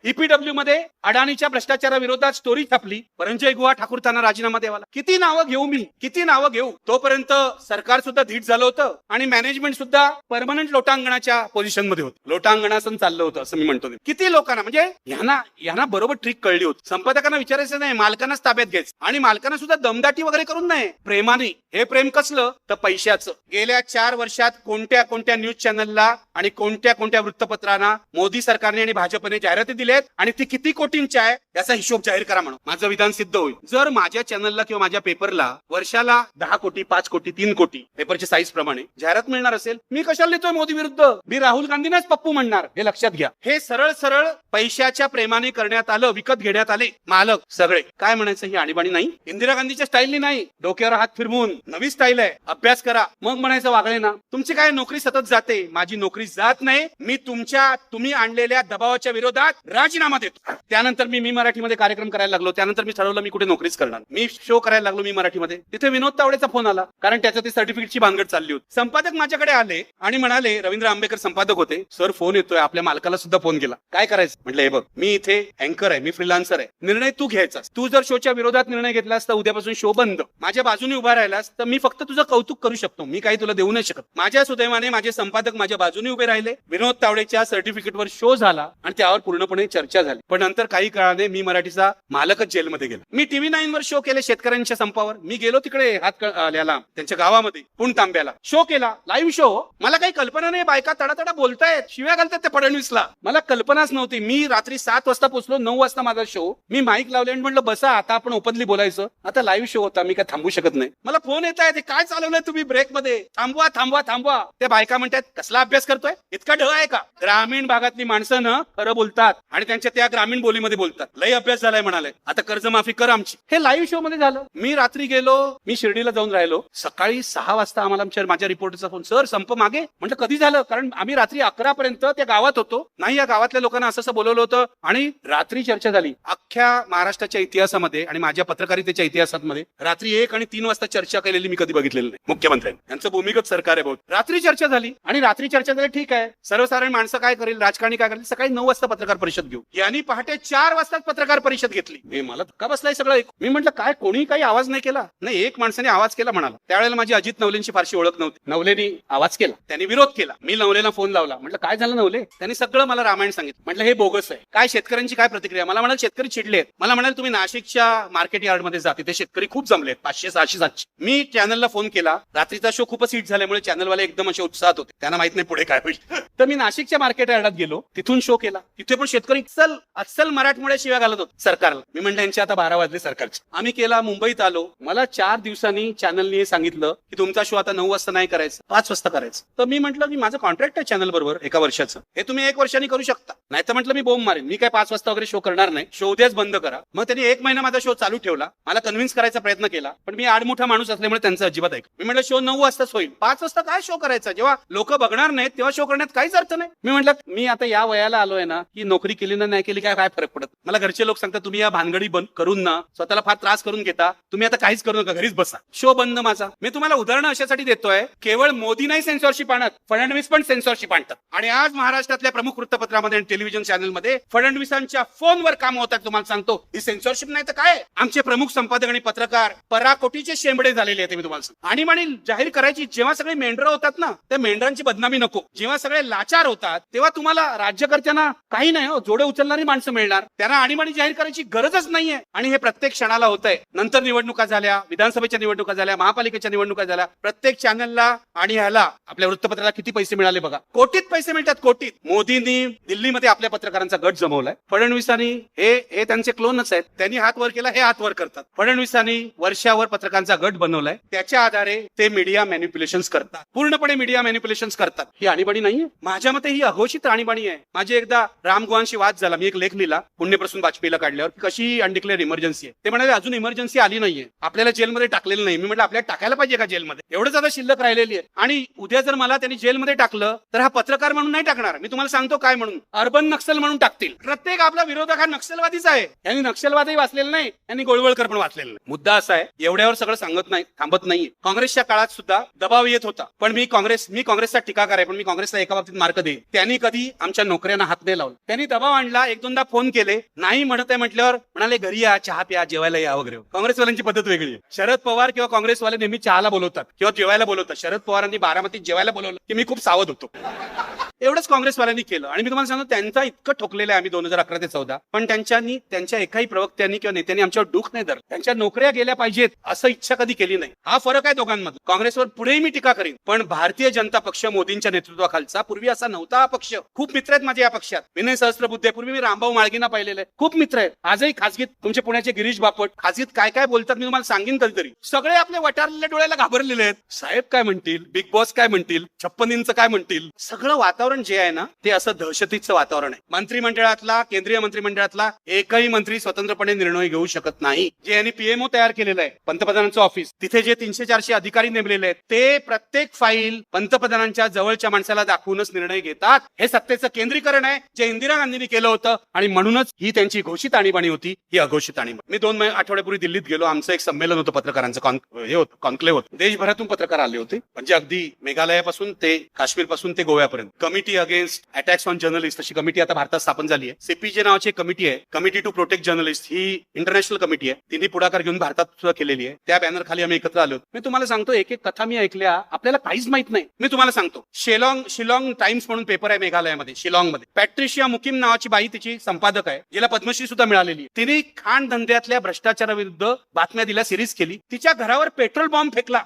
EPW मध्ये अडाणीच्या भ्रष्टाचाराविरोधात story छापली, परंजय गुहा ठाकूर त्यांना राजीनामा द्यावा. किती नावं घेऊ मी, किती नावं घेऊ. तोपर्यंत सरकार सुद्धा धीट झालं होतं आणि मॅनेजमेंट सुद्धा परमनंट लोटांगणाच्या पोझिशन मध्ये होतं. लोटांगणासन चाललं होतं असं मी म्हणतो. किती लोकांना म्हणजे यांना बरोबर ट्रिक कळली होती. संपादकांना विचारायचं नाही, मालकांनाच ताब्यात घ्यायचं आणि मालकांना सुद्धा दमदाटी वगैरे करून नाही, प्रेमाने. हे प्रेम कसलं तर पैशाचं. गेल्या 4 वर्षात कोणत्या कोणत्या न्यूज चॅनलला आणि कोणत्या कोणत्या वृत्तपत्रांना मोदी सरकारने आणि भाजपने जाहिराती दिल्यात आणि ती किती कोटींच्या आहे याचा हिशोब जाहीर करा म्हणून माझं विधान सिद्ध होईल. जर माझ्या चॅनलला किंवा माझ्या पेपरला वर्षाला 10 कोटी, 5 कोटी, 3 कोटी पेपरच्या साईज प्रमाणे जाहिरात मिळणार असेल, मी कशाला लिहितोय मोदी विरुद्ध? मी राहुल गांधींनाच पप्पू म्हणणार, हे लक्षात घ्या. हे सरळ सरळ पैशाच्या प्रेमाने करण्यात आलं, विकत घेण्यात आले मालक सगळे. काय म्हणायचं, ही आणीबाणी नाही. इंदिरा गांधीच्या स्टाईलनी नाही, डोक्यावर हात फिरवून. नवी स्टाईल आहे, अभ्यास करा मग म्हणायचं वागळे ना. तुमची काय नोकरी सतत जाते, माझी नोकरी जात नाही. मी तुम्ही आणलेल्या दबावाच्या विरोधात राजीनामा देतो. त्यानंतर मी मराठीमध्ये कार्यक्रम करायला लागलो. त्यानंतर मी ठरवलं मी कुठे नोकरीच करणार. मी शो करायला लागलो मी मराठीमध्ये. तिथे विनोद तावडेचा फोन आला, कारण त्याचं ते सर्टिफिकेटची भानगड चालली होती. संपादक माझ्याकडे आले आणि म्हणाले, रवींद्र आंबेकर संपादक होते, सर फोन येतोय, आपल्या मालकाला सुद्धा फोन केला, काय करायचं? म्हटलं हे बघ, मी इथे अँकर आहे, मी फ्रीलान्सर आहे, निर्णय तू घ्यायचा. तू जर शोच्या विरोधात निर्णय घेतलास तर उद्यापासून शो बंद. माझ्या बाजूने उभा राहिलास तर मी फक्त तुझं कौतुक करू शकतो, मी काही तुला देऊ नाही शकत. माझ्या सुदैवाने माझे संपादक माझ्या बाजूने उभे राहिले. विनोद तावडेच्या सर्टिफिकेटवर शो झाला आणि त्यावर पूर्णपणे चर्चा झाली. पण नंतर काही काळाने मी मराठीचा मालकच जेलमध्ये गेला. मी टीव्ही 9 वर शो केले शेतकऱ्यांच्या संपावर. मी गेलो तिकडे हातकळ्याला, त्यांच्या गावामध्ये पुण तांब्याला शो केला, लाईव्ह शो. मला काही कल्पना नाही, बायका तडातडा बोलतायत, शिव्या घालतात त्या फडणवीसला. मला कल्पनाच नव्हती. मी रात्री 7 वाजता पोहोचलो, 9 वाजता माझा शो. मी माईक लावले आणि म्हटलं बसा, आता आपण ओपनली बोलायचं. आता लाईव्ह शो होता, मी काय थांबू शकत नाही. मला फोन येत आहे, काय चालवलंय तुम्ही ब्रेक मध्ये, थांबवा थांबवा थांबवा. त्या बायका म्हणतात कसला अभ्यास करतोय, इतका ढळ आहे का? ग्रामीण भागातली माणसं ना खरं बोलतात आणि त्यांच्या त्या ग्रामीण बोलीमध्ये बोलतात. लय अभ्यास झालाय म्हणाले, आता कर्जमाफी कर आमची. हे लाईव्ह शो मध्ये झालं. मी रात्री गेलो, मी शिर्डीला जाऊन राहिलो. सकाळी 6 वाजता आम्हाला माझ्या रिपोर्टरचा फोन, सर संप मागे. म्हटलं कधी झालं? कारण आम्ही रात्री 11 पर्यंत त्या गावात होतो. नाही, या गावातल्या लोकांना असं बोलवलं होतं आणि रात्री चर्चा झाली. अख्ख्या महाराष्ट्राच्या इतिहासामध्ये आणि माझ्या पत्रकारितेच्या इतिहासामध्ये रात्री 1 आणि 3 वाजता चर्चा केलेली मी कधी बघितलेलं नाही. मुख्यमंत्र्यांनी, यांचं भूमिगत सरकार आहे बहुत. रात्री चर्चा झाली आणि रात्री चर्चा झाली, ठीक आहे, सर्वसाधारण माणसं काय करेल, राजकारणी काय करेल, सकाळी 9 वाजता पत्रकार परिषद घेऊ. यांनी पहाटे 4 वाजता पत्रकार परिषद घेतली. मला धक्का बसलाय सगळं. मी म्हटलं काय, कोणी काही आवाज नाही केला? नाही, एक माणसाने आवाज केला म्हणाला. त्यावेळेला माझी अजित नवलेंची फारशी ओळख नव्हती. नवलेनी आवाज केला, त्यांनी विरोध केला. मी नवलेला फोन लावला, म्हटलं काय झालं नवले? त्यांनी सगळं मला रामायण सांगितलं. म्हटलं हे बोगस आहे. काय शेतकऱ्यांची काय प्रतिक्रिया? मला म्हणाल शेतकरी चिडलेत. मला म्हणाल तुम्ही नाशिकच्या मार्केट यार्ड मध्ये जा, तिथे शेतकरी खूप जमलेत, 500, 600, 700. मी चॅनलला फोन केला. रात्रीचा शो खूपच हिट झाल्यामुळे चॅनलवाले एकदम असे उत्साहात होते, त्यांना माहित नाही पुढे काय होईल. तर मी नाशिकच्या मार्केट यार्डात गेलो, तिथून शो केला. तिथे पण शेतकरी अस्सल मराठमोळ्या शिव्या घालत होते सरकारला. मी म्हणलं यांचे आता 12 वाजले सरकारचे. आम्ही केला, मुंबईत आलो. मला 4 दिवसांनी चॅनलने सांगितलं की तुमचा शो आता 9 वाजता नाही करायचा, 5 वाजता करायचं. तर मी म्हटलं की माझं कॉन्ट्रॅक्ट आहे चॅनल बरोबर 1 वर्षाचं, हे तुम्ही 1 वर्षांनी करू शकता. नाही तर म्हटलं मी बोंब मारेन, मी काय 5 वाजता वगैरे शो करणार नाही, शो उद्याच बंद करा. मग त्यांनी 1 महिना माझा शो चालू ठेवला. मला कन्व्हिन्स करायचा प्रयत्न केला, पण मी आडमुठा माणूस असल्यामुळे त्यांचं अजिबात ऐक. मी म्हटलं शो 9 वाजताच होईल, 5 वाजता काय शो करायचा? जेव्हा लोक बघणार नाहीत तेव्हा शो करण्यात काहीच अर्थ नाही. मी म्हटलं मी आता या वयाला आलोय ना, की नोकरी केली ना नाही केली काय फरक पडत. मला घरचे लोक सांगतात तुम्ही या भानगडी बंद करून ना स्वतःला फार त्रास करून घेता, तुम्ही आता काहीच करू नका, घरीच बसा. शो बंद माझा. मी तुम्हाला उदाहरणं अशासाठी देतोय, केवळ मोदी नाही सेन्सॉरशिप आणत, फडणवीस पण सेन्सॉरशिप आणतात. आणि आज महाराष्ट्रातल्या प्रमुख वृत्तपत्रामध्ये आणि टेलिव्हिजन चॅनलमध्ये फडणवीसांच्या फोनवर काम होतात. तुम्हाला सांगतो, ही सेन्सॉरशिप नाही तर काय. आमचे प्रमुख संपादक आणि पत्रकार पराकोटीचे शेंबडे झालेले आहेत. मी तुम्हाला सांगतो, आणीबाणी जाहीर करायची जेव्हा सगळे मेंढरं होतात ना, त्या मेंढरांची बदनामी नको. जेव्हा सगळे लाचार होतात तेव्हा तुम्हाला राज्यकर्त्यांना काही नाही हो, जोडे उचलणारी माणसं मिळणार. त्यांना आणीबाणी जाहीर करायची गरजच नाहीये. आणि हे प्रत्येक क्षणाला होत आहे. नंतर निवडणुका झाल्या, विधानसभेच्या निवडणुका झाल्या, महापालिकेच्या निवडणुका झाल्या. प्रत्येक चॅनलला आणि ह्याला आपल्या वृत्तपत्राला किती पैसे मिळाले बघा, कोटीत पैसे मिळतात, कोटीत. मोदींनी दिल्लीमध्ये आपल्या पत्रकारांचा गट जमवलाय. फडणवीसांनी हे त्यांचे क्लोनच आहेत. त्यांनी हात वर केला, हे हात वर करतात. फडणवीसांनी वर्षावर पत्रकारांचा गट बनवलाय. त्याच्या आधारे ते मीडिया मॅनिप्युलेशन्स करतात, पूर्णपणे मीडिया मॅनिप्युलेशन्स करतात. ही आणीबाणी नाहीये माझ्या मते, ही अघोषित आणीबाणी आहे. माझे एकदा रामगोवांशी वाद झाला. मी एक लेख लिहिला, पुण्य जेलपासून वाजपेयीला काढल्यावर कशी अनडिक्लेअर इमर्जन्सी आहे. ते म्हणाले अजून इमर्जन्सी आली नाहीये, आपल्याला जेलमध्ये टाकलेलं नाही. मी म्हटलं आपल्याला टाकायला पाहिजे का जेलमध्ये, एवढंच आता शिल्लक राहिलेली आहे. आणि उद्या जर मला त्यांनी जेलमध्ये टाकलं तर हा पत्रकार म्हणून नाही टाकणार, मी तुम्हाला सांगतो काय म्हणून, अर्बन नक्सल म्हणून टाकतील. प्रत्येक आपला विरोधक हा नक्षलवादीच आहे. यांनी नक्षलवादी वाचलेलं नाही, यांनी गोळवळकर पण वाचलेलं नाही. मुद्दा असा आहे, एवढ्यावर सगळं सांगत नाही, थांबत नाहीये. काँग्रेसच्या काळात सुद्धा दबाव येत होता, पण मी काँग्रेसचा टीकाकार आहे, पण मी काँग्रेसला एका बाबतीत मार्क देईन. त्यांनी कधी आमच्या नोकऱ्यांना हात नाही लावला. त्यांनी दबाव आणला, एक दोनदा फोन केले, नाही म्हणत आहे म्हटल्यावर म्हणाले घरी या, चहा प्या, जेवायला या वगैरे. काँग्रेसवाल्यांची पद्धत वेगळी आहे. शरद पवार किंवा काँग्रेसवाले नेहमी चहाला बोलवतात किंवा जेवायला बोलवतात. शरद पवारांनी बारामतीत जेवायला बोलवलं की मी खूप सावध होतो. एवढंच काँग्रेसवाल्यांनी केलं. आणि मी तुम्हाला सांगतो त्यांचा इतकं ठोकलेलं आहे आम्ही 2011 ते 14, पण त्यांच्या एकाही प्रवक्त्यांनी किंवा नेत्यांनी आमच्यावर डूख नाही धरलं. त्यांच्या नोकऱ्या गेल्या पाहिजेत असं इच्छा कधी केली नाही. हा फरक आहे दोघांमध्ये. काँग्रेसवर पुढेही मी टीका करीन, पण भारतीय जनता पक्ष मोदींच्या नेतृत्वाखालचा पूर्वी असा नव्हता हा पक्ष. खूप मित्र आहेत माझे या पक्षात. विनय सहस्त्रबुद्धे, पूर्वी मी रामभाऊ माळगींना पाहिलेलं आहे, खूप मित्र आहेत. आजही खासगीत तुमचे पुण्याचे गिरीश बापट खासगीत काय काय बोलतात मी तुम्हाला सांगेन कधीतरी. सगळे आपले वटारलेल्या डोळ्याला घाबरलेले आहेत. साहेब काय म्हणतील, बिग बॉस काय म्हणतील, 56 इंच काय म्हणतील. सगळं वातावरण जे आहे ना ते असं दहशतीचं वातावरण आहे. मंत्रिमंडळातला, केंद्रीय मंत्रिमंडळातला एकही मंत्री स्वतंत्रपणे निर्णय घेऊ शकत नाही. जे यांनी पीएमओ तयार केलेलं आहे, पंतप्रधानांचं ऑफिस, तिथे जे 300-400 अधिकारी नेमलेले आहेत, ते प्रत्येक फाईल पंतप्रधानांच्या जवळच्या माणसाला दाखवूनच निर्णय घेतात. हे सत्तेचं केंद्रीकरण आहे, जे इंदिरा गांधींनी केलं होतं. आणि म्हणूनच ही त्यांची घोषित आणीबाणी होती, ही अघोषित आणीबाणी. मी 2 आठवड्यापूर्वी दिल्लीत गेलो. आमचं एक संमेलन होतं पत्रकारांचं, हे होतं कॉन्क्लेव्ह होतं. देशभरातून पत्रकार आले होते, म्हणजे अगदी मेघालयापासून ते काश्मीरपासून ते गोव्यापर्यंत. Committee against attacks on journalist अशी कमिटी आता भारतात स्थापन झाली आहे. सीपीजे नावाची एक कमिटी आहे, कमिटी टू प्रोटेक्ट जर्नलिस्ट. ही इंटरनॅशनल कमिटी आहे, तिने पुढाकार घेऊन भारतात सुद्धा केलेली आहे. त्या बॅनर खाली आम्ही एकत्र आलो. मी तुम्हाला सांगतो, एक एक कथा मी ऐकल्या, आपल्याला काहीच माहित नाही. मी तुम्हाला सांगतो, शिलॉंग टाइम्स म्हणून पेपर आहे मेघालयामध्ये, शिलॉंगमध्ये. पॅट्रिशिया मुकिम नावाची बाई तिची संपादक आहे, जिला पद्मश्री सुद्धा मिळालेली आहे. तिने खाण धंद्यातल्या भ्रष्टाचाराविरुद्ध बातम्या दिल्या, सिरीज केली. तिच्या घरावर पेट्रोल बॉम्ब फेकला.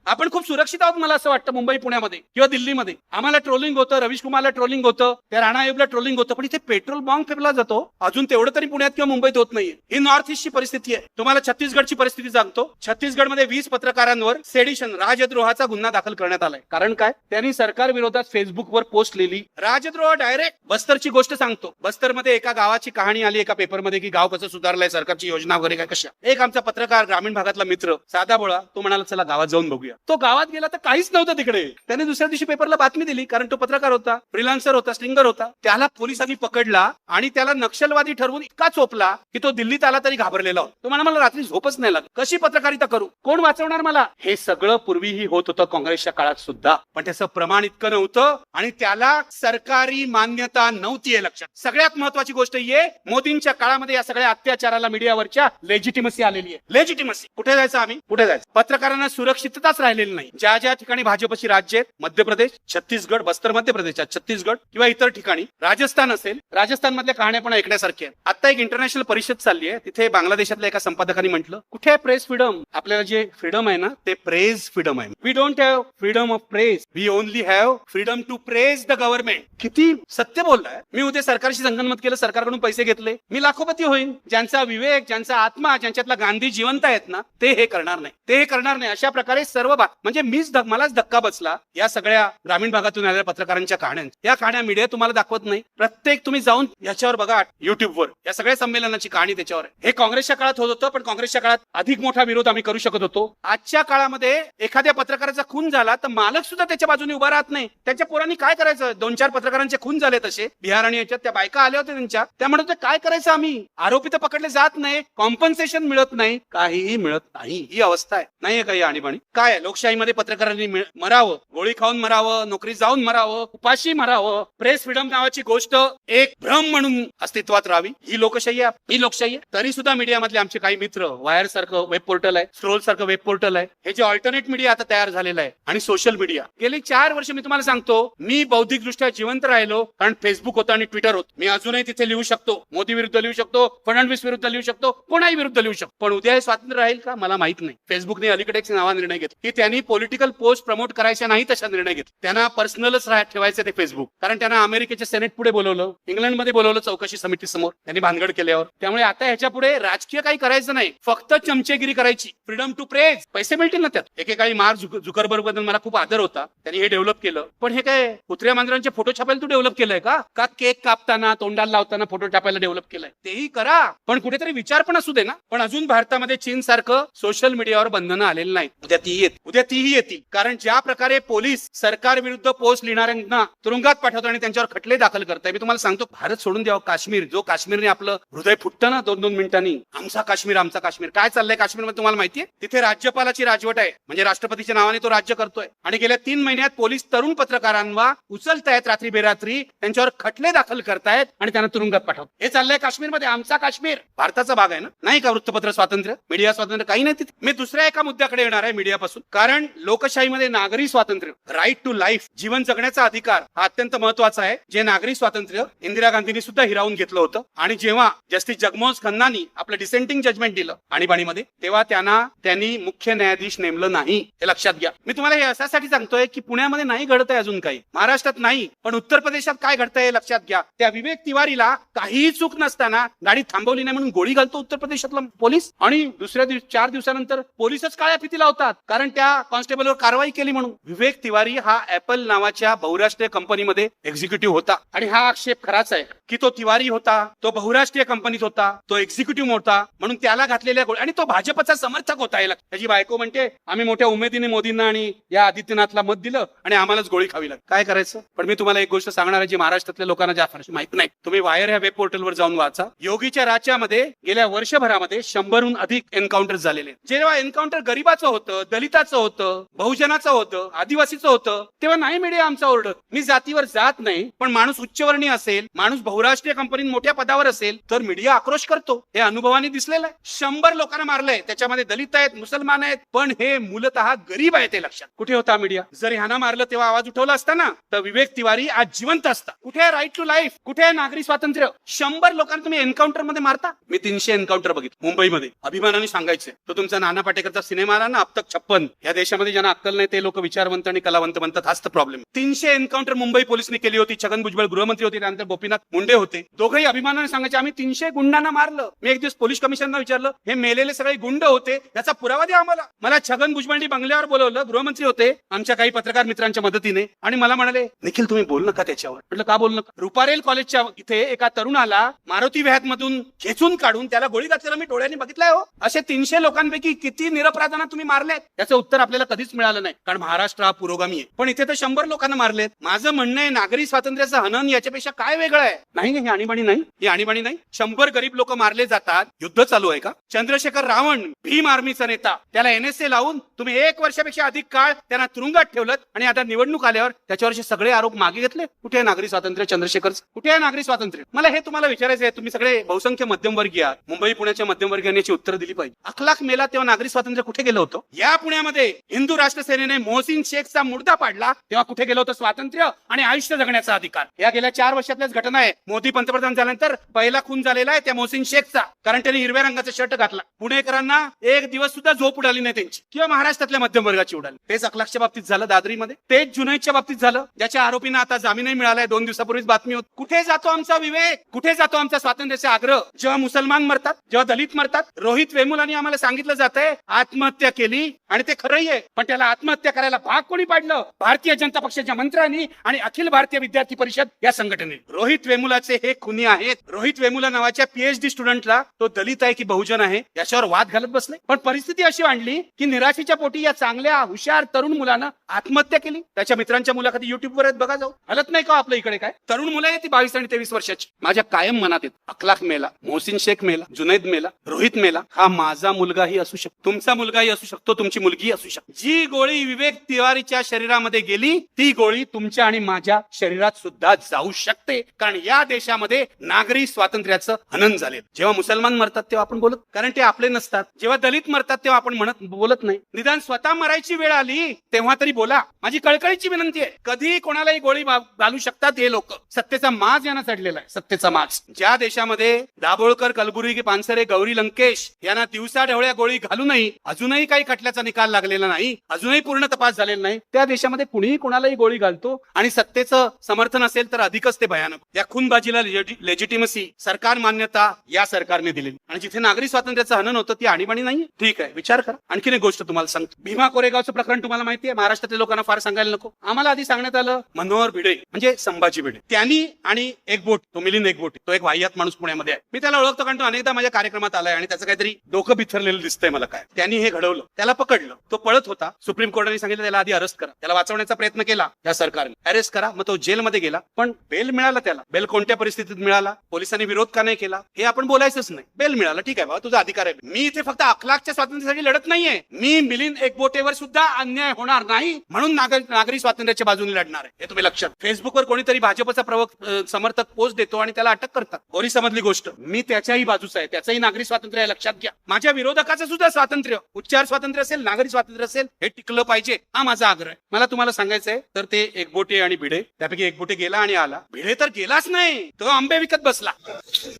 आपण खूप सुरक्षित आहोत मला असं वाटतं मुंबई पुण्यामध्ये किंवा दिल्लीमध्ये. आम्हाला ट्रोलिंग होतं, रवीश कुमारला ट्रोलिंग होतं, त्या राणा आयोगला ट्रोलिंग होतं, पण इथे पेट्रोल बॉम्ब फेकला जातो. अजून तेवढं तरी पुण्यात किंवा मुंबईत होत नाहीये. ही नॉर्थ ईस्टची परिस्थिती आहे. तुम्हाला छत्तीसगडची परिस्थिती सांगतो. छत्तीसगडमध्ये 20 पत्रकारांवर सेडिशन, राजद्रोहाचा गुन्हा दाखल करण्यात आलाय. कारण काय, त्यांनी सरकार विरोधात फेसबुकवर पोस्ट लिहिली. राजद्रोह डायरेक्ट. बस्तरची गोष्ट सांगतो. बस्तरमध्ये एका गावाची कहाणी आली एका पेपरमध्ये की गाव कसं सुधारलंय, सरकारची योजना वगैरे काय कशा. एक आमचा पत्रकार, ग्रामीण भागातला मित्र, साधा बोळा, तो म्हणाला चला गावात जाऊन बघूया. तो गावात गेला तर काहीच नव्हतं तिकडे. त्याने दुसऱ्या दिवशी पेपरला बातमी दिली, कारण तो पत्रकार होता, फ्रीलान्सर होता, स्ट्रिंगर होता. त्याला पोलिसांनी पकडला आणि त्याला नक्षलवादी ठरवून इतका चोपला की तो दिल्लीत आला तरी घाबरलेला होता. तो म्हणा मला रात्री झोपच नाही लागत, कशी पत्रकारिता करू, कोण वाचवणार मला. हे सगळं पूर्वीही होत होतं काँग्रेसच्या काळात सुद्धा, पण त्याचं प्रमाण इतकं नव्हतं आणि त्याला सरकारी मान्यता नव्हती. लक्षात. सगळ्यात महत्वाची गोष्ट ये, मोदींच्या काळामध्ये या सगळ्या अत्याचाराला मीडियावरच्या लेजिटिमसी आलेली आहे. लेजिटिमसी. कुठे जायचं आम्ही, कुठे जायचं. पत्रकारांना सुरक्षितताच राहिलेली नाही. ज्या ज्या ठिकाणी भाजपची राज्य आहेत, मध्य प्रदेश, छत्तीसगड, बस्तर मध्य प्रदेशात, छत्तीसगड किंवा इतर ठिकाणी, राजस्थान असेल, राजस्थान मधल्या कहाण्या पण ऐकण्यासारख्या आहेत. आता एक इंटरनॅशनल परिषद चालली आहे, तिथे बांगलादेशातल्या एका संपादकांनी म्हटलं, कुठे आहे प्रेस फ्रीडम. आपल्याला जे फ्रीडम आहे ना ते प्रेस फ्रीडम आहे. We don't have freedom of press, we only have freedom to press the government. किती सत्य बोललाय. मी उद्या सरकारशी संगनमत केलं, सरकारकडून पैसे घेतले, मी लाखोपती होईन. ज्यांचा विवेक, ज्यांचा आत्मा, ज्यांच्यातला गांधी जिवंत आहेत ना, ते हे करणार नाही. अशा प्रकारे सर्व म्हणजे मलाच धक्का बसला या सगळ्या ग्रामीण भागातून आलेल्या पत्रकारांच्या कहाण्या. या कहाण्या मीडिया तुम्हाला दाखवत नाही. प्रत्येक तुम्ही जाऊन याच्यावर बघा, युट्यूबवर या सगळ्या संमेलनाची कहाणी त्याच्यावर आहे. हे काँग्रेसच्या काळात होत होतं, पण काँग्रेसच्या काळात अधिक मोठा विरोध आम्ही करू शकत होतो. आजच्या काळामध्ये एखाद्या पत्रकाराचा खून झाला तर मालक सुद्धा त्याच्या बाजूने उभा राहत नाही. त्याच्या पोरांनी काय करायचं. 2-4 पत्रकारांचे खून झाले तसे बिहार आणि याच्यात. त्या बायका आल्या होत्या त्या म्हणत होत्या काय करायचं आम्ही. आरोपी तर पकडले जात नाही, कॉम्पन्सेशन मिळत नाही, काहीही मिळत नाही. ही अवस्था आहे. नाहीये काही आणीबाणी. काय लोकशाहीमध्ये पत्रकारांनी मरावं, गोळी खाऊन मरावं, नोकरी जाऊन मरावं, उपाशी मरावं. प्रेस फ्रीडम नावाची गोष्ट एक भ्रम म्हणून अस्तित्वात राहावी. ही लोकशाही आहे. तरी सुद्धा मीडियामधले आमचे काही मित्र, वायर सारखं वेब पोर्टल आहे, स्क्रोल सारखं वेब पोर्टल आहे, हे जे ऑल्टरनेट मीडिया आता तयार झालेलं आहे, आणि सोशल मीडिया. गेली 4 वर्ष मी तुम्हाला सांगतो, मी बौद्धिकदृष्ट्या जिवंत राहिलो कारण फेसबुक होतं आणि ट्विटर होतं. मी अजूनही तिथे लिहू शकतो, मोदी विरुद्ध लिहू शकतो, फडणवीस विरुद्ध लिहू शकतो, कोणाही विरुद्ध लिहू शकतो. पण उद्या हे स्वातंत्र्य राहील का मला माहित नाही. फेसबुकने अलीकडे एक नवा निर्णय घेतला की त्यांनी पॉलिटिकल पोस्ट प्रमोट करायच्या नाही तशा निर्णय घेतला. त्यांना पर्सनलच बाजूलाच ठेवायचं ते फेसबुक, कारण त्यांना अमेरिकेच्या सेनेट पुढे बोलवलं, इंग्लंडमध्ये बोलवलं चौकशी समिती समोर त्यांनी भानगड केल्यावर. त्यामुळे आता ह्याच्या पुढे राजकीय काही करायचं नाही, फक्त चमचेगिरी करायची. फ्रीडम टू प्रेस, पैसे मिळतील ना त्यात. एकेकाळी मार्क झुकरबर्ग बद्दल मला खूप आदर होता, त्यांनी हे डेव्हलप केलं. पण हे काय कुत्र्या मांजरांचे फोटो छापायला तू डेव्हलप केलंय का? केक कापताना तोंडाला लावताना फोटो छापायला डेव्हलप केलंय? तेही करा, पण कुठेतरी विचार पण असू दे ना. पण अजून भारतामध्ये चीन सारखं सोशल मीडियावर बंधनं आलेलं नाही. उद्या तीही येतील. कारण ज्या प्रकारे पोलीस सरकार विरुद्ध पोस्ट लिहिणाऱ्यांना तुरुंगात पाठवतो आणि त्यांच्यावर खटले दाखल करताय, मी तुम्हाला सांगतो, भारत सोडून द्यावं काश्मीर. जो काश्मीरने आपलं हृदय फुटतं ना 2-2 मिनिटांनी, आमचा काश्मीर आमचा काश्मीर. काय चाललंय काश्मीरमध्ये तुम्हाला माहितीये? तिथे राज्यपालाची राजवट आहे, म्हणजे राष्ट्रपतीच्या नावाने तो राज्य करतोय. आणि गेल्या 3 महिन्यात पोलीस तरुण पत्रकारांना उचलतायत रात्री बेरात्री, त्यांच्यावर खटले दाखल करतायत आणि त्यांना तुरुंगात पाठवत. हे चाललंय काश्मीरमध्ये. आमचा काश्मीर भारताचा भाग आहे ना, नाही का? वृत्तपत्र स्वातंत्र्य, मीडिया स्वातंत्र्य काही नाही तिथे. मी दुसऱ्या एका मुद्द्याकडे येणार आहे मीडियापासून. कारण लोकशाहीमध्ये नागरी स्वातंत्र्य, राईट टू लाईफ, जीवन जगण्याचा अधिकार हा अत्यंत महत्वाचा आहे. जे नागरी स्वातंत्र्य इंदिरा गांधींनी सुद्धा हिरावून घेतलं होतं. आणि जेव्हा जस्टिस जगमोहन खन्नानी आपलं डिसेंटिंग जजमेंट दिलं आणीबाणीमध्ये, तेव्हा त्यांनी मुख्य न्यायाधीश नेमलं नाही. हे लक्षात घ्या. मी तुम्हाला हे अशासाठी सांगतोय की पुण्यामध्ये नाही घडत आहे अजून काही, महाराष्ट्रात नाही, पण उत्तर प्रदेशात काय घडतंय हे लक्षात घ्या. त्या विवेक तिवारीला काहीही चूक नसताना गाडी थांबवली नाही म्हणून गोळी घालतो उत्तर प्रदेशातला पोलीस, आणि दुसऱ्या 4 दिवसानंतर पोलीसच काळ्या फिती लावतात कारण त्या कॉन्स्टेबलवर कारवाई केली म्हणून. विवेक तिवारी हा ऍपल नावाच्या बहुराष्ट्रीय कंपनीमध्ये एक्झिक्युटिव्ह होता, आणि हा आक्षेप खराच आहे की तो तिवारी होता, तो बहुराष्ट्रीय कंपनीत होता, तो एक्झिक्युटिव्ह होता, म्हणून त्याला घातलेल्या गोळी, आणि तो भाजपचा समर्थक होता. त्याची बायको म्हणते आम्ही मोठ्या उमेदीने मोदींना आणि या आदित्यनाथला मत दिलं आणि आम्हालाच गोळी खावी लागली. काय करायचं? पण मी तुम्हाला एक गोष्ट सांगणार आहे जी महाराष्ट्रातल्या लोकांना ज्या फारशी माहित नाही. तुम्ही वायर ह्या वेब पोर्टलवर जाऊन वाचा. योगीच्या राज्यामध्ये गेल्या वर्षभरामध्ये 100हून अधिक एन्काउंटर झालेले. जेव्हा एन्काउंटर गरीबाचं होतं, दलिताचं होतं, बहुजनाचं होतं, आदिवासीचं होतं, तेव्हा नाही मीडिया आमचा ओरडत. मी जातीवर जात नाही, पण माणूस उच्चवर्णीय असेल, माणूस बहुराष्ट्रीय कंपनीत मोठ्या पदावर असेल तर मीडिया आक्रोश करतो. हे अनुभवाने दिसलेलं आहे. 100 लोकांना मारलंय, त्याच्यामध्ये दलित आहेत, मुसलमान आहेत, पण हे मूलतः गरीब आहे. ते लक्षात. कुठे होता मीडिया? जर ह्यांना मारलं तेव्हा आवाज उठवला असता ना, तर विवेक तिवारी आज जिवंत असता. कुठे आहे राईट टू लाईफ? कुठे आहे नागरी स्वातंत्र्य? 100 लोकांना तुम्ही एन्काउंटर मध्ये मारता. मी 300 एन्काउंटर बघितले मुंबईमध्ये. अभिमानाने सांगायचंय, तो तुमचा नाना पाटेकरचा सिनेमा आला ना, अब तक 56. या देशामध्ये ज्यांना अक्कल नाही ते लोक विचारवंत आणि कलावंत म्हणतात. हाच तर प्रॉब्लेम. 300 एन्काउंटर मुंबई पोलिसने केली होती. छगन भुजबळ गृहमंत्री होते, त्यानंतर गोपीनाथ मुंडे होते. दोघंही अभिमानाने सांगायचे आम्ही 300 गुंडांना मारलं. मी एक दिवस पोलीस कमिशनरना विचारलं, हे मेलेले सगळे गुंड होते याचा पुरावा द्या आम्हाला. मला छगन भुजबळनी बंगल्यावर बोलवलं, गृहमंत्री होते, आमच्या काही पत्रकार मित्रांच्या मदतीने, आणि मला म्हणाले निखिल तुम्ही बोल नका त्याच्यावर. म्हटलं का बोल नका? रुपारेल कॉलेजच्या इथे एका तरुणाला मारुती व्याहात मधून खेचून काढून त्याला गोळी घातलेला मी डोळ्यांनी बघितलंय. हो, असे 300 लोकांपैकी किती निरपराधांना तुम्ही मारलेत? याचं उत्तर आपल्याला कधीच मिळालं नाही, कारण महाराष्ट्र हा पुरोगामी आहे. पण इथे तर 100 लोकांना मारलेत. माझं म्हणणं आहे नागरी स्वातंत्र्याचं हनन याच्यापेक्षा काय वेगळं आहे? नाही, ही आणीबाणी नाही, ही आणीबाणी नाही. 100 गरीब लोक मारले जातात. युद्ध चालू आहे का? चंद्रशेखर रावण, भीम आर्मीचा नेता, त्याला NSA लावून तुम्ही 1 वर्षापेक्षा अधिक काळ त्यांना तुरुंगात ठेवलं, आणि आता निवडणूक आल्यावर त्याच्यावरचे सगळे आरोप मागे घेतले. कुठे आहे नागरी स्वातंत्र्य? चंद्रशेखर कुठे आहे नागरी स्वातंत्र्य? मला हे तुम्हाला विचारायचं आहे. तुम्ही सगळे बहुसंख्य मध्यमवर्गीय आहात. मुंबई पुण्याच्या मध्यमवर्गीयांनी याची उत्तर दिली पाहिजे. अखलाक मेला तेव्हा नागरी स्वातंत्र्य कुठे गेलं होतं? या पुण्यामध्ये हिंदू राष्ट्र सेनेने मोहसिन शेखचा मुर्दा पाडला तेव्हा कुठे गेलं होतं स्वातंत्र्य आणि आयुष्य जगण्याचा अधिकार? या गेल्या 4 वर्षातल्याच घटना आहे. मोदी पंतप्रधान झाल्यानंतर पहिला खून झालेला आहे त्या मोहसिन शेखचा, कारण त्यांनी हिरव्या रंगाचा शर्ट घातला. पुणेकरांना एक दिवस सुद्धा झोप उडाली नाही त्यांची, किंवा महाराष्ट्रातल्या मध्यमवर्गाची उडाली. तेच अखलाकच्या बाबतीत झालं दादरीमध्ये, तेच जुनैदच्या बाबतीत झालं, ज्याच्या आरोपींना आता जामीनही मिळालाय. 2 दिवसापूर्वीच बातमी होती. कुठे जातो आमचा विवेक? कुठे जातो आमचा स्वातंत्र्याचा आग्रह? जेव्हा मुसलमान मरतात, जेव्हा दलित मरतात. रोहित वेमुलांनी आम्हाला सांगितलं जातंय आत्महत्या केली, आणि ते खरंही आहे, पण त्याला आत्महत्या करायला भाग कोणी पाडलं? भारतीय जनता पक्षाच्या मंत्र्यांनी आणि अखिल भारतीय विद्यार्थी परिषद या संघटनेने. रोहित वेमुलाचे हे खुनी आहेत. रोहित वेमुला नावाच्या PhD स्टुडंटला तो दलित आहे की बहुजन आहे याच्यावर वाद घालत बसले. पण परिस्थिती अशी आणली की निराशेच्या पोटी या चांगल्या हुशार तरुण मुलानं आत्महत्या केली. त्याच्या मित्रांच्या मुलाखती युट्यूबवर आहेत, बघा जाऊ. हलत नाही का आपल्या इकडे? काय तरुण मुलं आहे ती 22 आणि 23 वर्षाची. माझ्या कायम मनात येत, अखलाक मेला, मोहसिन शेख मेला, जुनैद मेला, रोहित मेला. हा माझा मुलगाही असू शकतो, तुमचा मुलगाही असू शकतो, तुमची मुलगी असू शकते. जी गोळी विवेक तिवारीच्या शरीरामध्ये गेली ती गोळी तुमच्या आणि माझ्या शरीरात सुद्धा जाऊ शकते, कारण या देशामध्ये नागरी स्वातंत्र्याचं हनन झाले. जेव्हा मुसलमान मरतात तेव्हा आपण बोलत, कारण ते आपले नसतात. जेव्हा दलित मरतात तेव्हा आपण बोलत नाही. निदान स्वतः मरायची वेळ आली तेव्हा तरी बोला. माझी कळकळीची विनंती आहे. कधी कोणालाही गोळी घालू शकतात हे लोक. सत्तेचा माज यांना चढलेला आहे, सत्तेचा माज. ज्या देशामध्ये दाभोळकर, कलबुर्गी, पानसरे, गौरी लंकेश यांना दिवसा ढवळ्या गोळी घालूनही अजूनही काही खटल्याचा निकाल लागलेला नाही, अजूनही पूर्ण तपास झालेला नाही, त्या देशामध्ये कुणीही कोणालाही गोळी आंघोळी घालतो आणि सत्तेचं समर्थन असेल तर अधिकच ते भयानक. या खूनबाजीला लेजिटिमसी, सरकार मान्यता या सरकारने दिलेली. आणि जिथे नागरी स्वातंत्र्याचं हनन होतं ती आणीबाणी नाहीये. ठीक आहे, विचार करा. आणखीन एक गोष्ट तुम्हाला सांगतो. भीमा कोरेगावचं प्रकरण तुम्हाला माहिती आहे. महाराष्ट्रातील लोकांना फार सांगायला नको. आम्हाला आधी सांगण्यात आलं मनोहर भिडे म्हणजे संभाजी भिडे, त्यांनी आणि एक बोट, तो मिलिंद एक बोट, तो एक वाह्यात माणूस पुण्यामध्ये आहे. मी त्याला ओळखतो कारण तो अनेकदा माझ्या कार्यक्रमात आलाय आणि त्याचं काहीतरी डोकं बिथरलेलं दिसतंय मला. काय त्यांनी हे घडवलं, त्याला पकडलं, तो पळत होता. सुप्रीम कोर्टाने सांगितलं त्याला आधी अरेस्ट करा. त्याला वाचवण्याचा प्रयत्न केला या सरकारने, अरेस्ट करा. मग तो जेलमध्ये गेला, पण बेल मिळाला त्याला. बेल कोणत्या परिस्थितीत मिळाला, पोलिसांनी विरोध का नाही केला हे आपण बोलायचंच नाही. बेल मिळाला, ठीक आहे बाबा, तुझा अधिकार आहे. मी इथे फक्त अखलाकच्या स्वातंत्र्यासाठी लढत नाहीये. मी मिलिंद एकबोटेवर सुद्धा अन्याय होणार नाही म्हणून नागरी स्वातंत्र्याच्या बाजूने लढणार आहे. हे तुम्ही लक्षात. फेसबुकवर कोणीतरी भाजपचा समर्थक पोस्ट देतो आणि त्याला अटक करतात. कोणी समजली गोष्ट. मी त्याच्याही बाजूचा आहे, त्याचंही नागरी स्वातंत्र्य आहे, लक्षात घ्या. माझ्या विरोधकाचं सुद्धा स्वातंत्र्य, उच्चार स्वातंत्र्य असेल, नागरी स्वातंत्र्य असेल, हे टिकलं पाहिजे, हा माझा आग्रह आहे. मला तुम्हाला सांगायचंय तर ते एकबोटे आणि भिडे, त्यापैकी एकबोटे गेला आणि आला. भिडे तर गेलाच नाही, तो आंबे विकत बसला.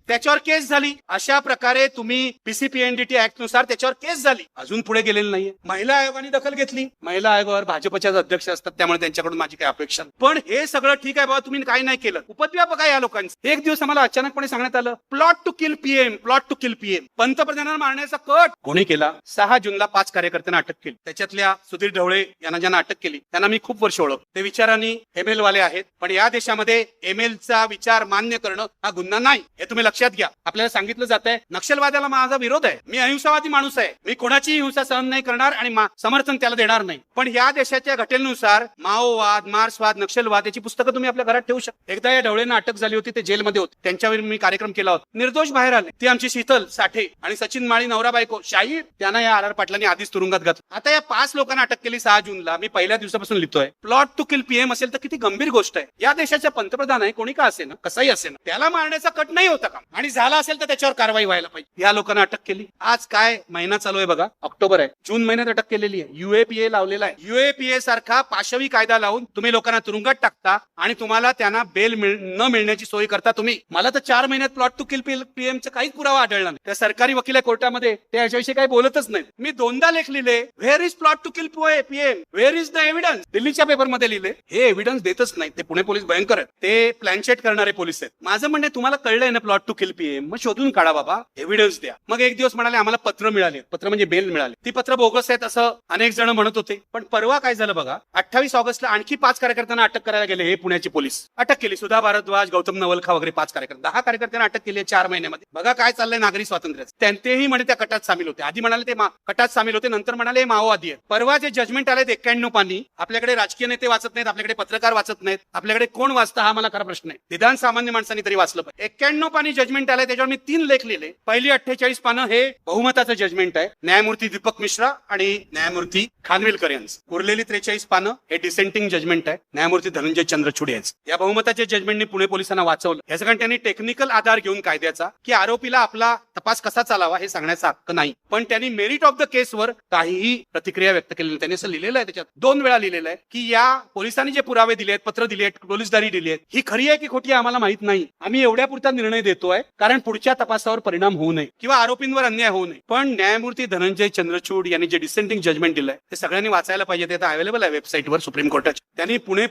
त्याच्यावर केस झाली. अशा प्रकारे तुम्ही पीसीपीएनडीटी ऍक्ट नुसार त्याच्यावर केस झाली. अजून पुढे गेलेलं नाहीये. महिला आयोगाने दखल घेतली. महिला आयोगावर भाजपच्याच अध्यक्ष असतात, त्यामुळे त्यांच्याकडून माझी काही अपेक्षा नाही. पण हे सगळं ठीक आहे बाबा, तुम्ही काही नाही केलं. उपद्व्यापक आहे या लोकांचं. एक दिवस आम्हाला अचानकपणे सांगण्यात आलं plot to kill PM, plot to kill PM. पंतप्रधानांना मारण्याचा कट कोणी केला? 6 जूनला 5 कार्यकर्त्यांना अटक केली. त्याच्यातल्या सुधीर ढवळे यांना ज्यांना अटक केली त्यांना मी खूप वर्ष ओळखतो. ते विचारांनी एमएल वाले आहेत, पण या देशामध्ये एमएलचा विचार मान्य करणं हा गुन्हा नाही, हे तुम्ही लक्षात घ्या. आपल्याला सांगितलं जात आहे नक्षलवाद्याला माझा विरोध आहे, मी अहिंसावादी माणूस आहे, मी कोणाचीही हिंसा सहन नाही करणार आणि समर्थन त्याला देणार नाही. पण या देशाच्या घटनेनुसार माओवाद, मार्क्सवाद, नक्षलवाद याची पुस्तकं तुम्ही आपल्या घरात ठेवू शकता. एकदा या ढवळेंना अटक झाली होती, ते जेलमध्ये होते. त्यांच्यावर मी कार्यक्रम केला होता. निर्दोष बाहेर आले. ती आमची शीतल साठे आणि सचिन माळी नवरा बायको शाहीर, त्यांना या आर पाटलांनी आधीच तुरुंगात घातलं. आता या 5 लोकांना अटक केली 6 जूनला. मी पहिल्या दिवसापासून लिहितोय प्लॉट टू किल पीएम असेल तर किती गंभीर गोष्ट आहे. या देशाच्या पंतप्रधान आहे, कोणी का असे ना, कसाही असे ना, त्याला मारण्याचा कट नाही होता का? आणि झाला असेल तर त्याच्यावर कारवाई व्हायला पाहिजे. या लोकांना अटक केली. आज काय महिना चालू आहे बघा, ऑक्टोबर आहे. जून महिन्यात अटक केलेली आहे. यूएपीए लावलेला आहे. यूएपीए सारखा पाशवी कायदा लावून तुम्ही लोकांना तुरुंगात टाकता आणि तुम्हाला त्यांना बेल न मिळण्याची सोय करता तुम्ही. मला तर 4 महिन्यात प्लॉट टू किल पीएमचा काहीच पुरावा आढळला नाही. त्या सरकारी वकील कोर्टामध्ये ते याच्याविषयी काही बोलतच नाही. मी 2दा लेख लिहिले, where is plot to kill PM, where is the evidence. दिल्लीच्या पेपरमध्ये लिहिले, हे एव्हिडन्स देतच नाही. ते पुणे पोलीस भयंकर आहेत, ते प्लॅनचेट करणारे पोलीस आहेत. माझं म्हणणे तुम्हाला कळलंय ना प्लॉट टू किल पीएम, मग शोधून काढा बाबा, एव्हिडन्स द्या. मग एक दिवस म्हणाले आम्हाला पत्र मिळाले, पत्र म्हणजे बेल मिळाले. ती पत्र बोगस आहेत असं अनेक जण म्हणत होते. पण परवा काय झालं बघा, 28 ऑगस्टला आणखी 5 कार्यकर्त्यांना अटक करायला गेले. हे पुण्याची पोलीस अटक केली. सुधा भारद्वाज, गौतम नवलखा वगैरे 5 कार्यकर्ते, 10 कार्यकर्त्यांना अटक केली 4 महिन्यामध्ये. बघा काय चाललंय नागरी स्वातंत्र्याचं. त्यांचेही म्हणे त्या कटात सामील होते. आधी म्हणाले ते कटात सामील होते, नंतर म्हणाले माओवादी आहेत. परवा जे जजमेंट आले 91 पानी. आपल्याकडे राजकीय नेते वाचत नाहीत, आपल्याकडे पत्रकार वाचत नाहीत, आपल्याकडे कोण वाचतं हा मला खरा प्रश्न आहे. निदान सामान्य माणसांनी तरी वाचलं पाहिजे. 91 पानी जजमेंट आलंय, त्याच्यावर मी 3 लेख लिहिले. पहिली 48 पानं हे बहुमताचं जजमेंट आहे, न्यायमूर्ती दीपक मिश्रा आणि न्यायमूर्ती खानविलकर यांचं. उरलेली 43 पानं हे डिसेंटिंग जजमेंट आहे, न्यायमूर्ती धनंजय चंद्रचूड यांचं. या बहुमताच्या जजमेंटने पुणे पोलिसांना वाचवलं. याचं कारण त्यांनी टेक्निकल आधार घेऊन कायद्याचा की आरोपीला आपला तपास कसा चालावा हे सांगण्याचा हक्क नाही, पण त्यांनी मेरिट ऑफ द केसवर काहीही प्रतिक्रिया व्यक्त केली नाही. त्यांनी असं लिहिलेलं आहे, त्याच्यात 2 वेळा लिहिलेलं आहे की या पोलिसांनी जे पुरावे दिले आहेत, पत्र दिले आहेत, पोलीसदारी दिली आहे, ही खरी आहे की खोटी आहे आम्हाला माहित नाही. आम्ही एवढ्या पुरता निर्णय देतोय कारण पुढच्या तपासावर परिणाम होऊ नये किंवा आरोपींवर अन्याय होऊ नये. पण न्यायमूर्ती धनंजय चंद्रचूड यांनी जे डिसेंटिंग जजमेंट दिलंय ते सगळ्यांनी वाचायला पाहिजे. ते आता अवेलेबल आहे वेबसाईटवर सुप्रीम कोर्टाच्या. त्यांनी पुणे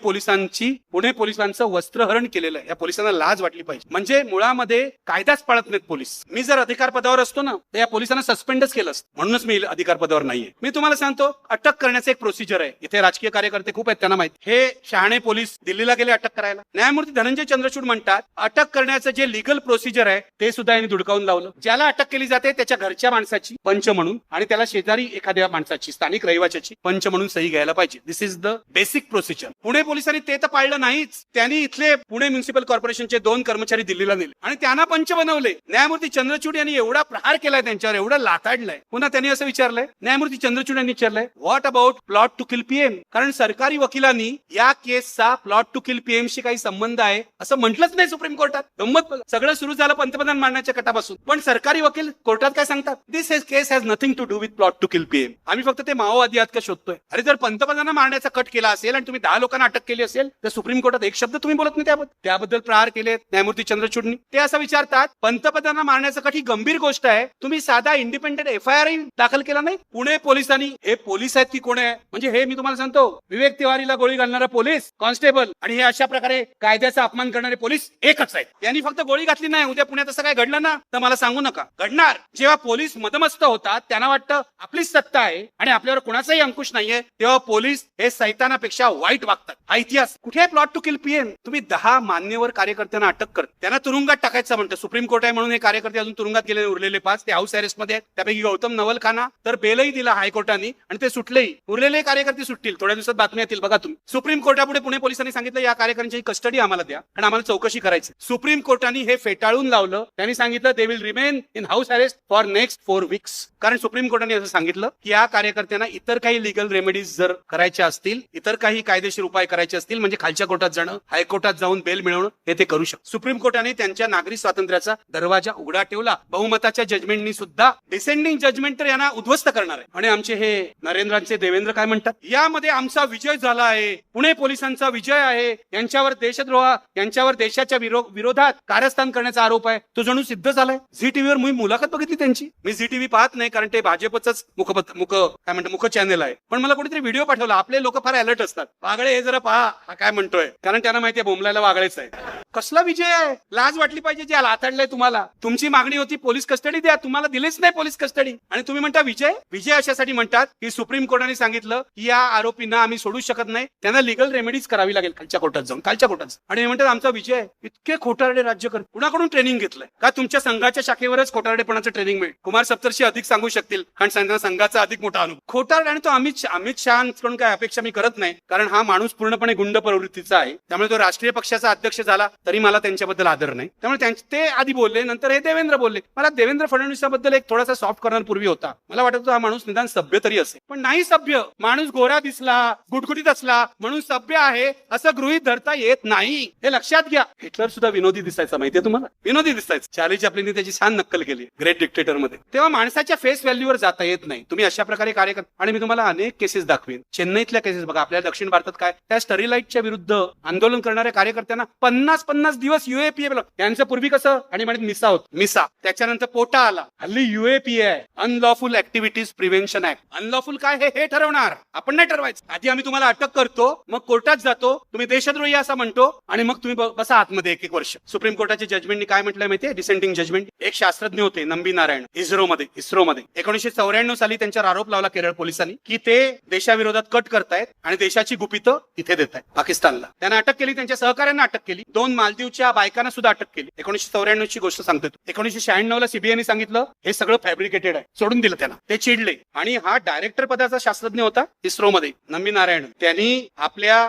पोलिसांचं वस्त्रहरण केलेलं आहे. या पोलिसांना लाज वाटली पाहिजे. म्हणजे मुळामध्ये कायदाच पाळत नाहीत पोलीस. मी जर अधिकार पदावर असतो ना तर या पोलिसांना सस्पेंडच केलं असतं. म्हणूनच मी अधिकार पदावर नाहीये. मी तुम्हाला सांगतो अटक करण्याचं एक प्रोसिजर आहे. इथे राजकीय कार्यकर्ते खूप आहेत, त्यांना माहिती. हे शहाणे पोलीस दिल्लीला गेले अटक करायला. न्यायमूर्ती धनंजय चंद्रचूड म्हणतात अटक करण्याचं जे लिगल प्रोसिजर आहे ते सुद्धा यांनी धुडकावून लावलं. ज्याला अटक केली जाते त्याच्या घरच्या माणसाची पंच म्हणून आणि त्याला शेजारी एखाद्या माणसाची स्थानिक रहिवाशाची पंच म्हणून सही घ्यायला पाहिजे. This is the basic procedure. Pune पोलिसांनी ते तर पाळलं नाहीच. त्यांनी इथले पुणे म्युन्सिपल कॉर्पोरेशनचे 2 कर्मचारी दिल्लीला नेले आणि त्यांना पंच बनवले. न्यायमूर्ती चंद्रचूड यांनी एवढा प्रहार केलाय त्यांच्यावर, एवढं लाताडलंय. पुन्हा त्यांनी असं विचारलंय, न्यायमूर्ती चंद्रचूड यांनी विचारलंय what about plot to kill PM. कारण सरकारी वकिलांनी या केसचा प्लॉट टू किल पीएम शी काही संबंध आहे असं म्हटलंच नाही सुप्रीम कोर्टात. गंमत. सगळं सुरू झालं पंतप्रधान मारण्याच्या कटापासून. पण सरकारी वकील कोर्टात काय सांगतात? This case has nothing to do with plot to kill PM. आम्ही फक्त ते माओवादी आहात का शोधतोय. अरे जर पंतप्रधानांना मारण्याचा कट केला असेल आणि तुम्ही 10 लोकांना अटक केली असेल तर सुप्रीम कोर्टात एक शब्द तुम्ही बोलत नाही त्याबद्दल प्रहार केलेत न्यायमूर्ती चंद्रचूडनी. ते असं विचारतात पंतप्रधानांना मारण्याचं कट ही गंभीर गोष्ट आहे, तुम्ही साधा इंडिपेंडेंट FIR दाखल केला नाही. पुणे पोलिसांनी, हे पोलीस आहेत की कोण आहे, म्हणजे हे मी तुम्हाला सांगतो, विवेक तिवारीला गोळी घालणारा पोलीस कॉन्स्टेबल आणि हे अशा प्रकारे कायद्याचा अपमान करणारे पोलीस एकच आहेत. यांनी फक्त गोळी घातली नाही, उद्या पुण्यात असं काय घडलं ना तर मला सांगू नका. घडणार. जेव्हा पोलीस मदमस्त होतात, त्यांना वाटतं आपलीच सत्ता आहे आणि आपल्यावर कुणाचाही अंकुश नाहीये, तेव्हा पोलीस हे सैतानापेक्षा वाईट वागतात. हा इतिहास. कुठे आहे प्लॉट टू किल पीएम? तुम्ही 10 मान्यवर कार्यकर्त्यांना अटक करता, त्यांना तुरुंगात टाकायचं म्हणतं. सुप्रीम कोर्ट आहे म्हणून हे कार्यकर्ते अजून तुरुंगात गेले, उरलेले 5 ते हाऊस अरेस्ट मध्ये आहेत. त्यापैकी गौतम नवलखाना तर बेलही दिला हायकोर्टाने आणि ते सुटलेही. उरलेले कार्यकर्ते सुटतील, थोड्या दिवसात बातम्या येतील बघा तुम्ही. सुप्रीम कोर्टापुढे पुणे पोलिसांनी सांगितलं या कार्यकर्त्यांची कस्टडी आम्हाला द्या आणि आम्हाला चौकशी करायची. सुप्रीम कोर्टाने हे फेटाळून लावलं. त्यांनी सांगितलं they will remain in house arrest for next 4 weeks. कारण सुप्रीम कोर्टाने असं सांगितलं की या कार्यकर्त्यांना इतर काही लिगल रेमेडीज जर करायच्या असतील, इतर काही कायदेशीर उपाय करायचे असतील, म्हणजे खालच्या कोर्टात जाणं, हायकोर्टात जाऊन बेल मिळवणं, हे ते करू शकतात. सुप्रीम कोर्टाने त्यांच्या नागरी स्वातंत्र्याचा दरवाजा उघडा ठेवला. बहुमताच्या जजमेंटनी सुद्धा. डिसेंडिंग जजमेंट तर यांना उद्ध्वस्त करणार आहे. आणि आमचे हे नरेंद्रांचे देवेंद्र काय म्हणतात, यामध्ये आमचा विजय झाला आहे, पुणे पोलिसांचा विजय आहे, यांच्यावर देशद्रोह, यांच्यावर देशाच्या विरोधात कारस्थान करण्याचा आरोप आहे, तो जणू सिद्ध झालाय. झी टीव्हीवर मी मुलाखत बघितली त्यांची. मी झी टीव्ही पाहत नाही कारण ते भाजपच मुख चॅनल आहे. पण मला कुठेतरी व्हिडिओ पाठवला. आपले लोक फार अलर्ट असतात. वागळे हे जरा पहा हा काय म्हणतोय, कारण त्यांना माहितीये बोंबलायला वागळेच आहे. कसला विजय आहे? लाज वाटली पाहिजे जे लाथाडलंय तुम्हाला. तुमची मागणी होती पोलीस कस्टडी द्या, तुम्हाला दिलीच नाही पोलीस कस्टडी आणि तुम्ही म्हणता विजय. विजय अशासाठी म्हणतात की सुप्रीम कोर्टाने सांगितलं की या आरोपींना आम्ही सोडू शकत नाही, त्यांना लिगल रेमेडीज करावी लागेल खालच्या कोर्टात जाऊन, खालच्या कोर्टात. आणि हे म्हणतात आमचा विजय. इतके खोटारडे राज्य करत कुणाकडून ट्रेनिंग घेतलंय का? तुमच्या संघाच्या शाखेवरच खोटारडेपणाचं ट्रेनिंग मिळेल. कुमार सप्तर्षी अधिक सांगू शकतील कारण संघाचा अधिक मोठा अनुभव. खोटारडे. आणि तो अमित शहाकडून काय अपेक्षा मी करत नाही, कारण हा माणूस पूर्णपणे गुंड प्रवृत्तीचा आहे. त्यामुळे तो राष्ट्रीय पक्षाचा अध्यक्ष झाला तरी मला त्यांच्याबद्दल आदर नाही. त्यामुळे ते आधी बोलले, नंतर हे देवेंद्र बोलले. मला देवेंद्र फडणवीसाबद्दल एक थोडासा सॉफ्ट कॉर्नर पूर्वी होता. मला वाटत होता हा माणूस निदान सभ्य तरी असेल, पण नाही सभ्य. माणूस गोरा दिसला, गुटगुटीत असला म्हणून सभ्य आहे असं गृहीत धरता येत नाही. हे लक्षात घ्या. हिटलर सुद्धा विनोदी दिसायचा, माहितीये तुम्हाला? विनोदी दिसायचं. चार्ली चॅप्लिनने त्याची छान नक्कल केली ग्रेट डिक्टेटर मध्ये. तेव्हा माणसाच्या फेस व्हॅल्यूवर जाता येत नाही. तुम्ही अशा प्रकारे कार्य करता. आणि मी तुम्हाला अनेक केसेस दाखवेन. चेन्नईतल्या केसेस बघा. आपल्या दक्षिण भारतात काय, त्या स्टरीलाइटच्या विरुद्ध आंदोलन करणाऱ्या कार्यकर्त्यांना 50 दिवस UAPA. यांचं पूर्वी कसं आणि म्हणजे मिसा होत, मिसा. त्याच्यानंतर पोटा आला. हल्ली UAPA आहे, unlawful activities prevention act. Unlawful काय हे ठरवणार, आपण नाही ठरवायचं. आधी आम्ही तुम्हाला अटक करतो, मग कोर्टात जातो, तुम्ही देशद्रोही असं म्हणतो आणि मग तुम्ही बसा आतमध्ये 1-1 वर्ष. सुप्रीम कोर्टाच्या जजमेंटनी काय म्हटलंय माहितीये? Dissenting judgment. एक शास्त्रज्ञ होते नंबी नारायण, इस्रोमध्ये 1994 साली त्यांच्यावर आरोप लावला केरळ पोलिसांनी की ते देशाविरोधात कट करतायत आणि देशाची गुपितं तिथे देत आहेत पाकिस्तानला. त्यांना अटक केली, त्यांच्या सहकाऱ्यांना अटक केली, 2 मालदीवच्या बायकांना सुद्धा अटक केली. 1994 ची गोष्ट सांगतो. 1996 सीबीआयने सांगितलं हे सगळं फॅब्रिकेटेड आहे, सोडून दिलं त्यांना. ते चिडले आणि हा डायरेक्टर पदाचा शास्त्रज्ञ होता इस्रोमध्ये नंबी नारायण. त्यांनी आपल्या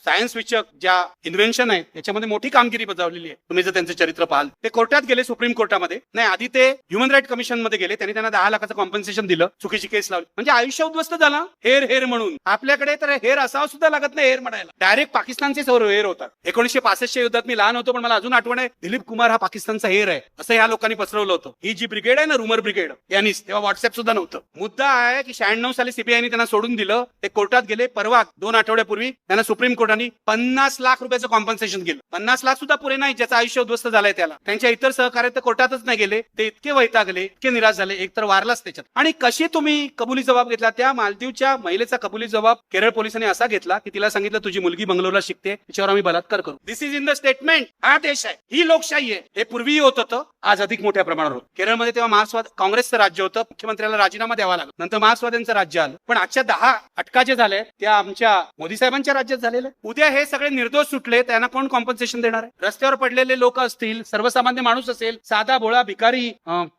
सायन्स विषयक ज्या इन्व्हेन्शन आहेत त्याच्यामध्ये मोठी कामगिरी बजावलेली आहे. तुम्ही जर त्यांचं चरित्र पाहाल. ते कोर्टात गेले, सुप्रीम कोर्टामध्ये नाही, आधी ते ह्युमन राईट कमिशन मध्ये गेले. त्यांनी त्यांना 10 लाखाचं कॉम्पन्सेशन दिलं. चुकीची केस लावली म्हणजे आयुष्य उद्ध्वस्त झाला. हेर म्हणून. आपल्याकडे तर हेर असावं सुद्धा लागत नाही हेर म्हणायला. डायरेक्ट पाकिस्तानचे सर्व हेर होतात. 1965 युद्धात मी लहान होतो पण मला अजून आठवण आहे, दिलीप कुमार हा पाकिस्तानचा हेर आहे असं या लोकांनी पसरवलं होतं. ही जी ब्रिगेड आहे ना, रुमर ब्रिगेड, यांनीच. तेव्हा व्हॉट्सअप सुद्धा नव्हतं. मुद्दा आहे की 96 साली सीबीआयने त्यांना सोडून दिलं. ते कोर्टात गेले. परवा 2 आठवड्यापूर्वी त्यांना सुप्रीम कोर्टाने 50 लाख रुपयाचं कॉम्पन्सेशन केलं. 50 लाख सुद्धा पुरे नाही, ज्याचं आयुष्य उद्ध्वस्त झालंय त्याला. त्यांच्या इतर सहकार्य तर कोर्टातच नाही गेले. ते इतके वैतागले, इतके निराश झाले, एकतर वारलाच त्याच्यात. आणि कशी तुम्ही कबुली जबाब घेतला? त्या मालदीवच्या महिलेचा कबुली जबाब केरळ पोलिसांनी असा घेतला की तिला सांगितलं तुझी मुलगी बंगलोरला शिकते, तिच्यावर आम्ही बलात्कार करू. दिस इज इन द स्टेटमेंट. हा देश आहे, ही लोकशाही आहे. हे पूर्वीही होत होतं, आज अधिक मोठ्या प्रमाणावर होत. केरळमध्ये तेव्हा मार्क्सवाद काँग्रेसचं राज्य होतं. मुख्यमंत्र्याला राजीनामा द्यावा लागला. नंतर मार्क्सवाद्यांचं राज्य आलं. पण आजच्या 10 अटका जे झाले त्या आमच्या मोदी साहेबांच्या राज्यात झालेले. उद्या हे सगळे निर्दोष सुटले, त्यांना कोण कॉम्पन्सेशन देणार आहे? रस्त्यावर पडलेले लोक असतील, सर्वसामान्य माणूस असेल, साधा भोळा भिकारी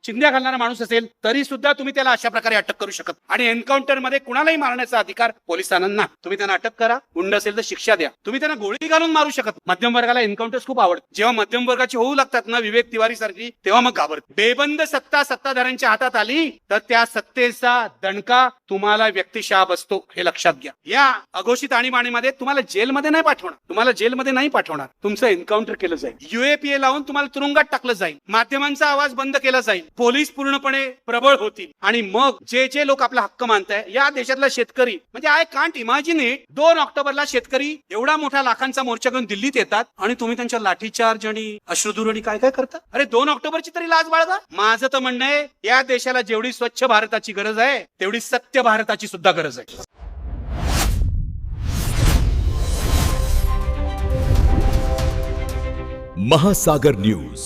चिंध्या घालणारा माणूस असेल, तरी सुद्धा तुम्ही त्याला अशा प्रकारे अटक करू शकत. आणि एन्काउंटर मध्ये कुणालाही मारण्याचा अधिकार पोलिसांना. तुम्ही त्यांना अटक करा, गुंड असेल तर शिक्षा द्या. तुम्ही त्यांना गोळी घालून मारू शकत. मध्यम वर्गाला एन्काउंटर्स खूप आवडतात. जेव्हा मध्यम वर्गाची होऊ लागतात ना विवेक तिवारी सारखी, तेव्हा मग घाबरत. बेबंद सत्ता सत्ताधाऱ्यांच्या हातात आली तर त्या सत्तेचा दणका तुम्हाला व्यक्तिशः बसतो, हे लक्षात घ्या. या अघोषित आणीबाणीमध्ये तुम्हाला जेलमध्ये नाही पाठवणार, तुमचं एन्काउंटर केलं जाईल. UAPA लावून लावून तुम्हाला तुरुंगात टाकलं जाईल, माध्यमांचा आवाज बंद केला जाईल, पोलीस पूर्णपणे प्रबळ होतील आणि मग जे जे लोक आपला हक्क मानताय या देशातला शेतकरी, म्हणजे आय कांट इमॅजिन इट, 2 ऑक्टोबरला शेतकरी एवढा मोठा लाखांचा मोर्चा घेऊन दिल्लीत येतात आणि तुम्ही त्यांच्या लाठीचार्ज आणि अश्रुधूर आणि काय काय करता. अरे 2 ऑक्टोबरची तरी लाज बाळगा. माझं तर म्हणणं आहे या देशाला जेवढी स्वच्छ भारताची गरज आहे तेवढी सत्य भारताची सुद्धा गरज आहे. महासागर न्यूज.